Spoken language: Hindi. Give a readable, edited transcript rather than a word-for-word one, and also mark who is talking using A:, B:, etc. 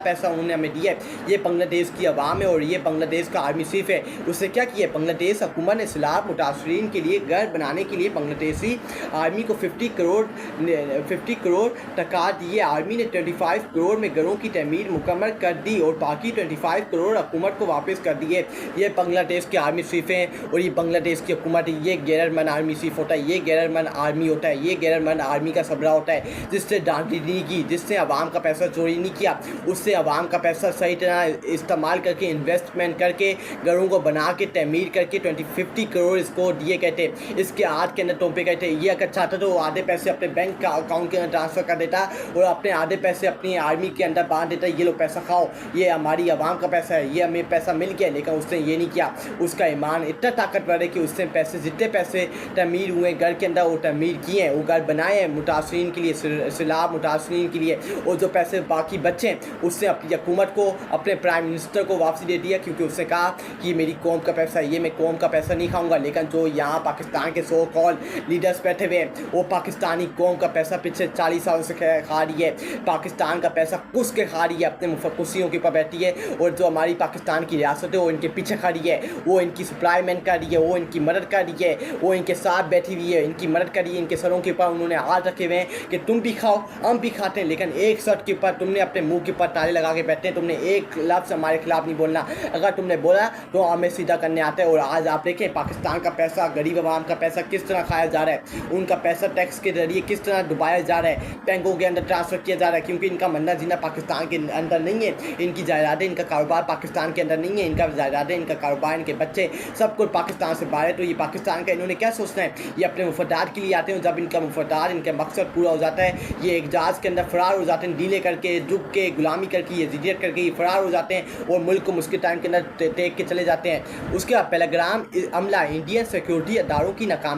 A: पैसा उन्होंने हमें दिया है। ये बांग्लादेश की आवाम है और ये बांग्लादेश का आर्मी चीफ है। उसने क्या किया है, बांग्लादेश हुकूमत ने सैलाब मुतासरीन के लिए घर बनाने के लिए बांग्लादेशी आर्मी को 50 करोड़ टका दिए। आर्मी ने 25 करोड़ में घरों की तमीर मुकम्मल कर दी और बाकी 25 करोड़ हुकूमत को वापस कर दिए। ये बांग्लादेश के आर्मी चीफ हैं और ये बांग्लादेश की हुकूमत है। ये गैरतमंद आर्मी चीफ होता है, ये गैरतमंद आर्मी होता है, ये गैरतमंद आर्मी का सबरा होता है जिससे डांडी नहीं की, जिसने आवाम का पैसा चोरी नहीं किया, उससे आवाम का पैसा सही तरह इस्तेमाल करके इन्वेस्टमेंट करके घरों को बना के तमीर करके 50 करोड़ इसको दिए गए थे, इसके हाथ के अंदर टोपे गए थे। ये अगर चाहता तो वो आधे पैसे अपने बैंक का अकाउंट के अंदर ट्रांसफ़र कर देता और अपने आधे पैसे अपनी आर्मी के अंदर बांध देता, ये लो पैसा खाओ, ये हमारी आवाम का पैसा है, ये हमें पैसा मिल गया। लेकिन उसने ये नहीं किया। उसका ईमान इतना ताकतवर है कि उसने पैसे जितने पैसे तमीर हुए घर के अंदर वो तमीर किए हैं, वो घर बनाए हैं मुतासरीन के लिए, सैलाब मुतासरीन के लिए, और जो पैसे बाकी बचे हैं उसने अपनी हुकूमत को, अपने प्राइम मिनिस्टर को वापसी दे दिया, क्योंकि उसने कहा कि मेरी कौम का पैसा है, ये मैं कौम का पैसा नहीं खाऊंगा। लेकिन जो यहाँ पाकिस्तान के सो कॉल लीडर्स बैठे हुए हैं वो पाकिस्तानी कौम का पैसा पिछले 40 सालों से खा रही है, पाकिस्तान का पैसा कुस के खा रही है, अपने मुफक्कुसियों के ऊपर बैठी है, और जो हमारी पाकिस्तान की रियासत है वो इनके पीछे खड़ी है, वो इनकी सप्लाईमेंट कर रही है, वो इनकी मदद कर रही है, वो इनके साथ बैठी हुई है, इनकी मदद कर रही है। इनके सरों के ऊपर उन्होंने हाथ रखे हुए हैं कि तुम भी खाओ हम भी खाते हैं, लेकिन एक शर्त के ऊपर, तुमने अपने मुंह के ऊपर ताले लगा के बैठे हैं, तुमने एक लफ्ज़ हमारे खिलाफ नहीं बोलना। अगर तुमने बोला तो हमें सीधा करने आता है। और आज आप देखें पाकिस्तान का पैसा, गरीब आवाम का पैसा किस तरह खाया जा रहा है, उनका पैसा टैक्स के जरिए किस तरह डुबाया जा रहा है, बैंकों के अंदर ट्रांसफ़र किया जा रहा है, क्योंकि इनका मरना जीना पाकिस्तान के अंदर नहीं है, इनकी जायदादें, इनका कारोबार पाकिस्तान के अंदर नहीं है, इनका जायदादें, इनका कारोबार, इनके बच्चे सब कुछ पाकिस्तान से बाहर है। तो ये पाकिस्तान का इन्होंने क्या सोचना है, ये अपने मुफादात के लिए आते हैं। जब इनका मुफादात, इनका मकसद पूरा हो जाता है, ये एक जहाज़ के अंदर फ़रार हो जाते हैं, डीले करके, झुक के, गुलामी करके, ये जिदियत करके ये फ़रार हो जाते हैं और मुल्क को मुश्किल टाइम के अंदर टेक के चले जाते हैं। उसके बाद पेलग्राम अमला, इंडियन सिक्योरिटी अदारों की नाकामी